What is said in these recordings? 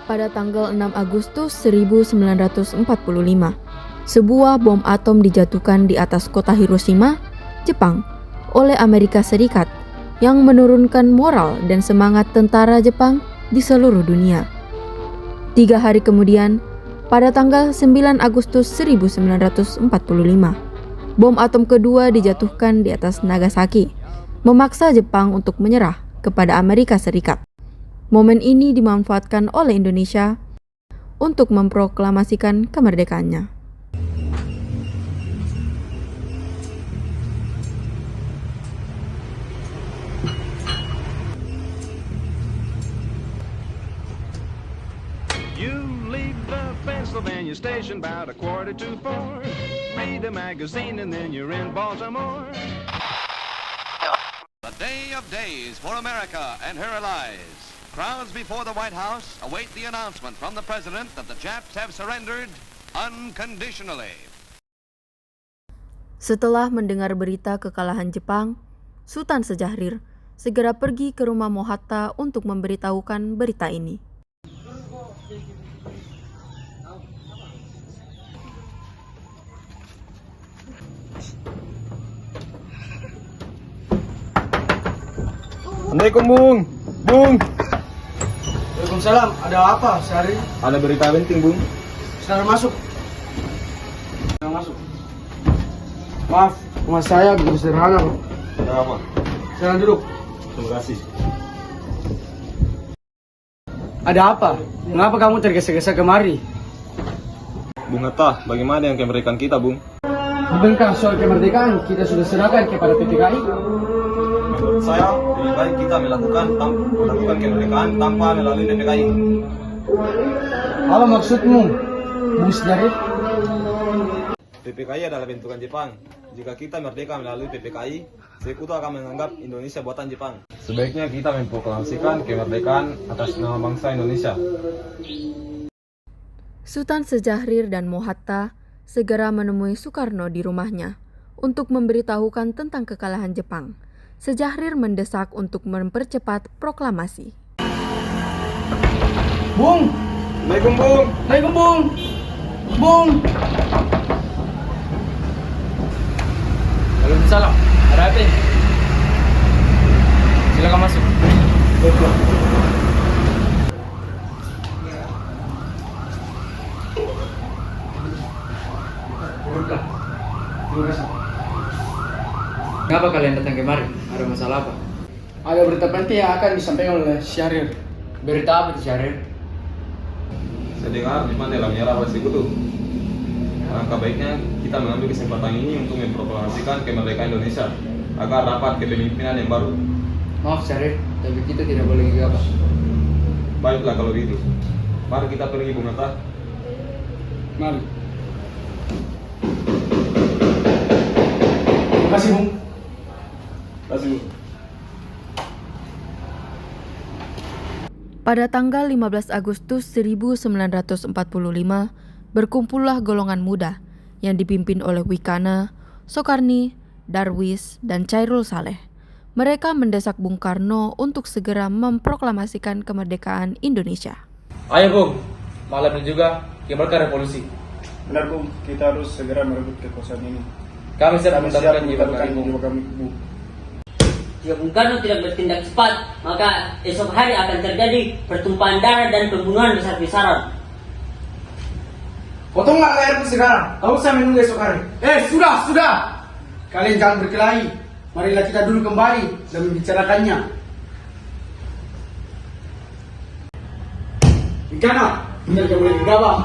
pada tanggal 6 Agustus 1945, sebuah bom atom dijatuhkan di atas kota Hiroshima, Jepang, oleh Amerika Serikat yang menurunkan moral dan semangat tentara Jepang di seluruh dunia. 3 hari kemudian, pada tanggal 9 Agustus 1945, bom atom kedua dijatuhkan di atas Nagasaki, memaksa Jepang untuk menyerah kepada Amerika Serikat. Momen ini dimanfaatkan oleh Indonesia untuk memproklamasikan kemerdekaannya. You leave the Pennsylvania station about 3:45. Read a magazine and then you're in Baltimore. The day of days for America and her allies. Crowds before the White House await the announcement from the President that the Japs have surrendered unconditionally. Setelah mendengar berita kekalahan Jepang, Sultan Syahrir segera pergi ke rumah Mohatta untuk memberitahukan berita ini. Assalamualaikum, Bung. Bung. Waalaikumsalam. Ada apa, Syahrir? Ada berita penting, Bung. Silakan masuk. Silakan masuk. Maaf, rumah saya begitu sederhana, Bang. Ada apa? Silakan duduk. Terima kasih. Ada apa? Mengapa kamu tergesa-gesa kemari? Bung Hatta, bagaimana yang kemerdekaan kita, Bung? Bukankah soal kemerdekaan kita sudah serahkan kepada PPKI? Menurut saya, lebih baik kita melakukan kemerdekaan tanpa melalui PPKI. Apa maksudmu, Bung Syahrir? PPKI adalah bentukan Jepang. Jika kita merdeka melalui PPKI, sekutu akan menganggap Indonesia buatan Jepang. Sebaiknya kita memproklamasikan kemerdekaan atas nama bangsa Indonesia. Sultan Syahrir dan Mohatta segera menemui Soekarno di rumahnya untuk memberitahukan tentang kekalahan Jepang. Syahrir mendesak untuk mempercepat proklamasi. Bung! Assalamualaikum, Bung. Assalamualaikum, Bung! Bung! Waalaikumsalam. Ada apa? Silakan masuk. Terima kasih. Kenapa kalian datang kemari? Ada masalah apa? Ada berita penting yang akan disampaikan oleh Syahrir. Berita apa itu, Syahrir? Saya dengar Jepang telah menyerah oleh sekutu. Alangkah baiknya kita mengambil kesempatan ini untuk memproklamasikan kemerdekaan Indonesia agar dapat kepemimpinan yang baru. Maaf, Syahrir, tapi kita tidak boleh gegabah. Baiklah kalau begitu. Mari kita pergi, Bung Hatta. Mari. Terima kasih, Bung. Terima kasih, Bung. Pada tanggal 15 Agustus 1945, berkumpullah golongan muda yang dipimpin oleh Wikana, Soekarni, Darwis, dan Chairul Saleh. Mereka mendesak Bung Karno untuk segera memproklamasikan kemerdekaan Indonesia. Ayo, Bung. Malam ini juga kibarkan revolusi. Benar, Bung, kita harus segera merebut kekuasaan ini. Kami siap mendapatkan jiwa mengatakan kami, Bung. jiwa kami, Bung. Jika Bung Karno tidak bertindak cepat, maka esok hari akan terjadi pertumpahan darah dan pembunuhan besar-besaran. Potonglah leherku sekarang. Tak usah menunggu esok hari. Sudah. Kalian jangan berkelahi. Marilah kita dulu kembali dan membicarakannya. Wikana, benar kamu lagi gegabah.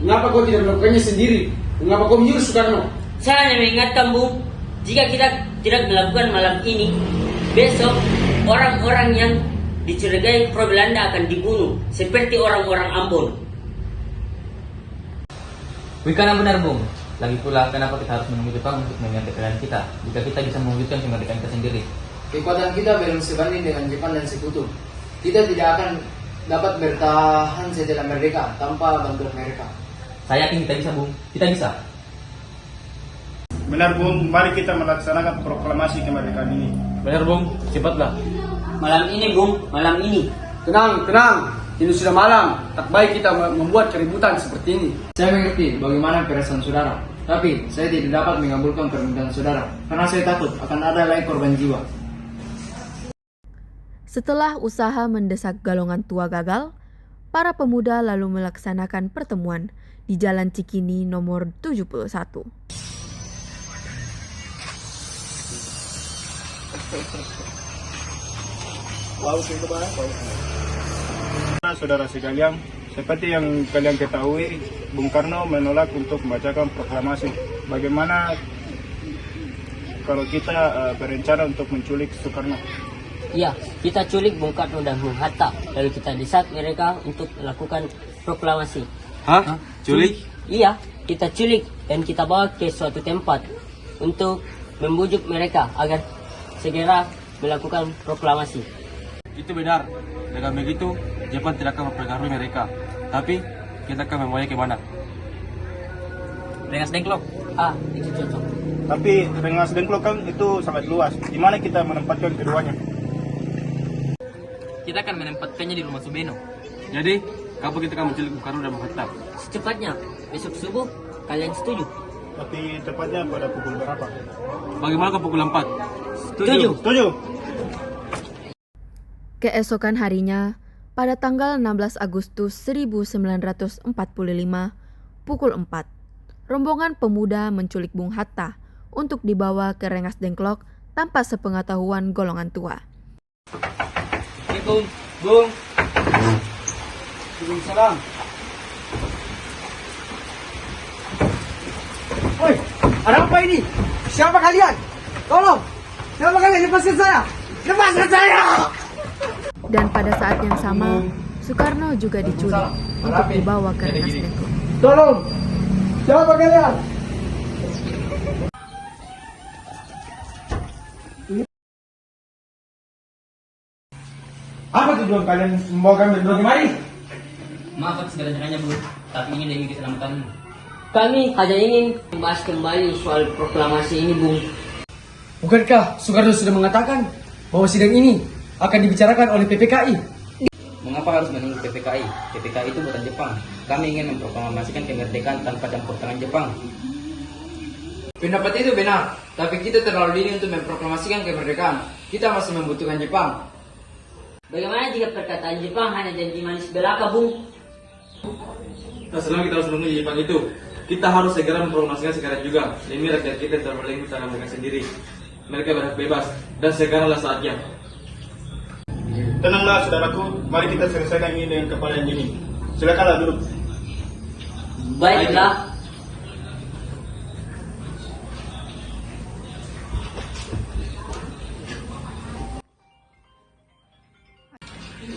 Mengapa kau tidak melakukannya sendiri? Mengapa kau menyuruh Soekarno? Saya hanya mengingatkan, Bung, jika kita tidak melakukan malam ini, besok orang-orang yang dicurigai pro Belanda akan dibunuh, seperti orang-orang Ambon. Wikana benar, Bung. Lagi pula, kenapa kita harus menunggu Jepang untuk menyampaikan kita, jika kita bisa mewujudkan kemerdekaan kita sendiri? Kekuatan kita belum sebanding dengan Jepang dan sekutu. Kita tidak akan dapat bertahan setelah merdeka tanpa bantuan mereka. Saya yakin kita bisa, Bung. Kita bisa. Benar, Bung, mari kita melaksanakan proklamasi kemerdekaan ini. Benar, Bung. Cepatlah. Malam ini, Bung, malam ini. Tenang. Ini sudah malam, tak baik kita membuat keributan seperti ini. Saya mengerti bagaimana perasaan saudara, tapi saya tidak dapat mengabulkan permintaan saudara karena saya takut akan ada lagi korban jiwa. Setelah usaha mendesak golongan tua gagal, para pemuda lalu melaksanakan pertemuan di Jalan Cikini nomor 71. Saudara sekalian, seperti yang kalian ketahui, Bung Karno menolak untuk membacakan proklamasi. Bagaimana kalau kita berencana untuk menculik Soekarno? Iya, kita culik Bung Karno dan Bung Hatta, lalu kita desak mereka untuk melakukan proklamasi. Hah? Culik? Iya, kita culik dan kita bawa ke suatu tempat untuk membujuk mereka agar segera melakukan proklamasi. Itu benar. Dengan begitu, Jepang tidak akan mempengaruhi mereka. Tapi, kita akan membawanya ke mana? Rengas Dengklok. Itu cocok. Tapi Rengas Dengklok kan itu sangat luas. Di mana kita menempatkan keduanya? Kita akan menempatkannya di rumah Subeno. Jadi, kapan kita akan menculik Bung Karno dan Bung Hatta? Secepatnya, besok subuh, kalian setuju? Tapi tepatnya pada pukul berapa? Bagaimana ke pukul 4? Setuju. Setuju. Keesokan harinya, pada tanggal 16 Agustus 1945, pukul 4, rombongan pemuda menculik Bung Hatta untuk dibawa ke Rengas Dengklok tanpa sepengetahuan golongan tua. Bung. Waalaikumsalam. Woi, ada apa ini? Siapa kalian? Tolong! Siapa kalian? Lepaskan saya! Lepaskan saya! Dan pada saat yang sama, Soekarno juga diculik untuk dibawa ke Rengas Dengklok. Tolong! Siapa kalian? Apa tujuan kalian membawa kami berdua kemari? Maaf atas segala-galanya, Bu. Tapi ini demi keselamatanmu. Kami hanya ingin membahas kembali soal proklamasi ini, Bung. Bukankah Soekarno sudah mengatakan bahwa sidang ini akan dibicarakan oleh PPKI? Mengapa harus menunggu PPKI? PPKI itu buatan Jepang. Kami ingin memproklamasikan kemerdekaan tanpa campur tangan Jepang. Pendapat itu benar, tapi kita terlalu dini untuk memproklamasikan kemerdekaan. Kita masih membutuhkan Jepang. Bagaimana jika perkataan Jepang hanya janji manis belaka, Bung? Nah, selama kita harus menunggu Jepang itu, kita harus segera memproklamasikan sekarang juga demi rakyat kita yang terberlenggu secara mereka sendiri. Mereka berhak bebas, dan sekaranglah saatnya. Tenanglah saudaraku, mari kita selesaikan ini dengan kepala yang dingin. Silakanlah duduk. Baiklah.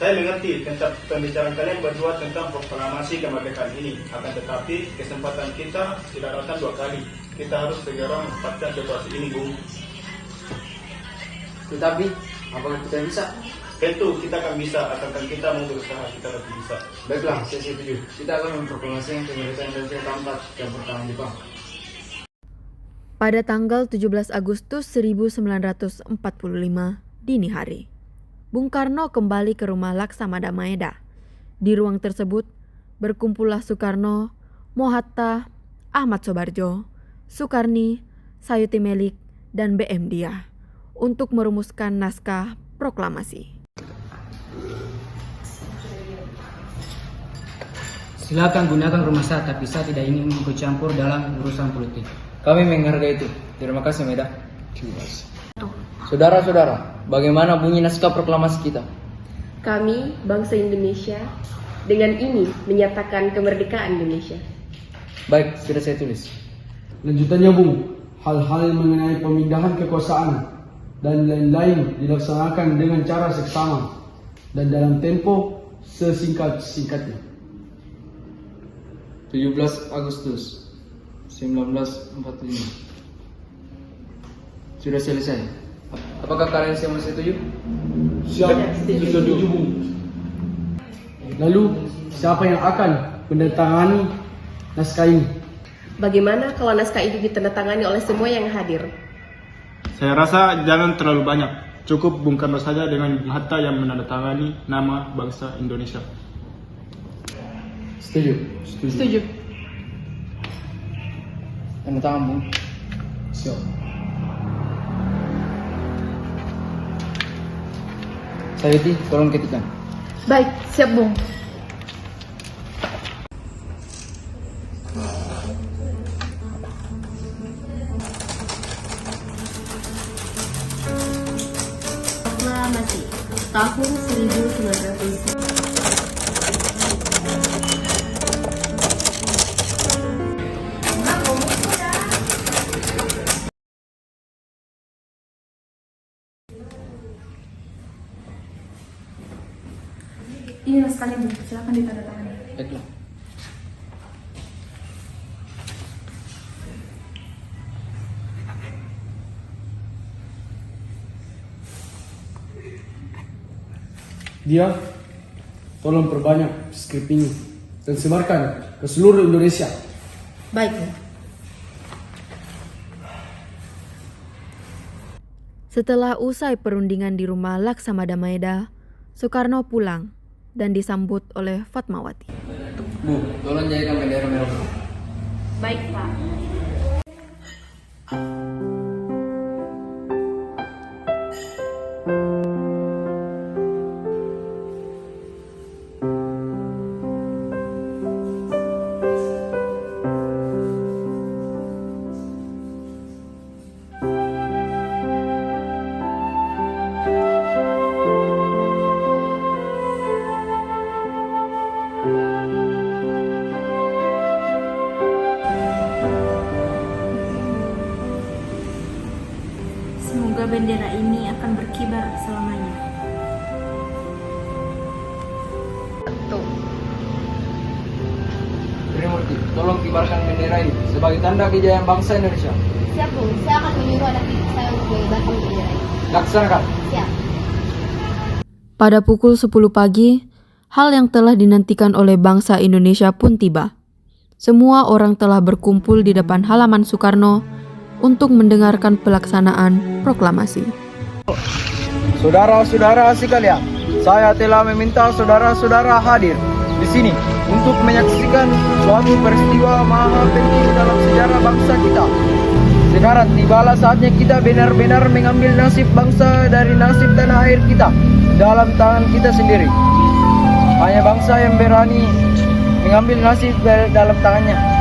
Saya mengerti tentang pembicaraan kalian berdua tentang proklamasi kemerdekaan ini. Akan tetapi, kesempatan kita tidak datang dua kali. Kita harus segera menempatkan situasi ini, Bung. Tetapi, apakah kita bisa? Tentu kita akan bisa, asalkan kita mau berusaha, kita lebih bisa. Baiklah, saya setuju. Kita akan memproklamasikan kemerdekaan Indonesia tanpa campur tangan Jepang. Pada tanggal 17 Agustus 1945, dini hari, Bung Karno kembali ke rumah Laksamana Maeda. Di ruang tersebut, berkumpullah Soekarno, Mohatta, Ahmad Soebarjo, Sukarni, Sayuti Melik, dan BM Dia untuk merumuskan naskah proklamasi. Silakan gunakan rumah saya, tapi saya tidak ingin ikut campur dalam urusan politik. Kami menghargai itu. Terima kasih, Meda. Saudara-saudara, bagaimana bunyi naskah proklamasi kita? Kami, bangsa Indonesia, dengan ini menyatakan kemerdekaan Indonesia. Baik, sudah saya tulis. Lanjutannya, Bung, hal-hal mengenai pemindahan kekuasaan dan lain-lain dilaksanakan dengan cara seksama dan dalam tempo sesingkat-singkatnya. 17 Agustus 1945. Sudah selesai. Apakah kalian semua setuju? Siap, setuju, Bung. Lalu, siapa yang akan menandatangani naskah ini? Bagaimana kalau naskah itu ditandatangani oleh semua yang hadir? Saya rasa jangan terlalu banyak. Cukup Bung Karno saja dengan Bung Hatta yang menandatangani nama bangsa Indonesia. Setuju. Setuju. Tanda tangan, Bung. Siap. Sayuti, tolong ketikkan. Baik, siap Bung. Proklamasi tahun 1900. Ini naskahnya Bu, silakan ditandatangani. Baiklah. Dia, tolong perbanyak skrip ini dan sebarkan ke seluruh Indonesia. Baik, Bu. Setelah usai perundingan di rumah Laksamada Maeda, Soekarno pulang dan disambut oleh Fatmawati. Bu, tolong jadikan bendera merah putih. Baik, Pak. Semoga bendera ini akan berkibar selamanya. Trimurti, tolong kibarkan bendera ini sebagai tanda kejayaan bangsa Indonesia. Siap Bu, saya akan menyuruh anak didik saya untuk membantu bendera ini. Laksanakan. Siap. Pada pukul 10 pagi, hal yang telah dinantikan oleh bangsa Indonesia pun tiba. Semua orang telah berkumpul di depan halaman Soekarno untuk mendengarkan pelaksanaan proklamasi. Saudara-saudara sekalian, saya telah meminta saudara-saudara hadir di sini untuk menyaksikan suatu peristiwa maha penting dalam sejarah bangsa kita. Sekarang tibalah saatnya kita benar-benar mengambil nasib bangsa dari nasib tanah air kita dalam tangan kita sendiri. Hanya bangsa yang berani mengambil nasib dalam tangannya.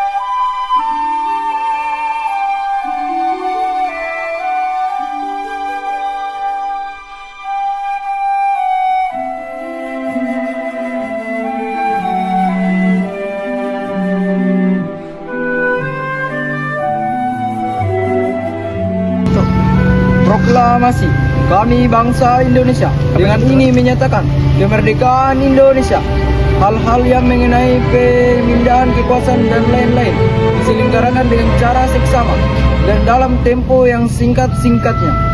Proklamasi kami bangsa Indonesia dengan ini menyatakan kemerdekaan Indonesia. Hal-hal yang mengenai pemindahan kekuasaan dan lain-lain diselenggarakan dengan cara seksama dan dalam tempo yang singkat-singkatnya.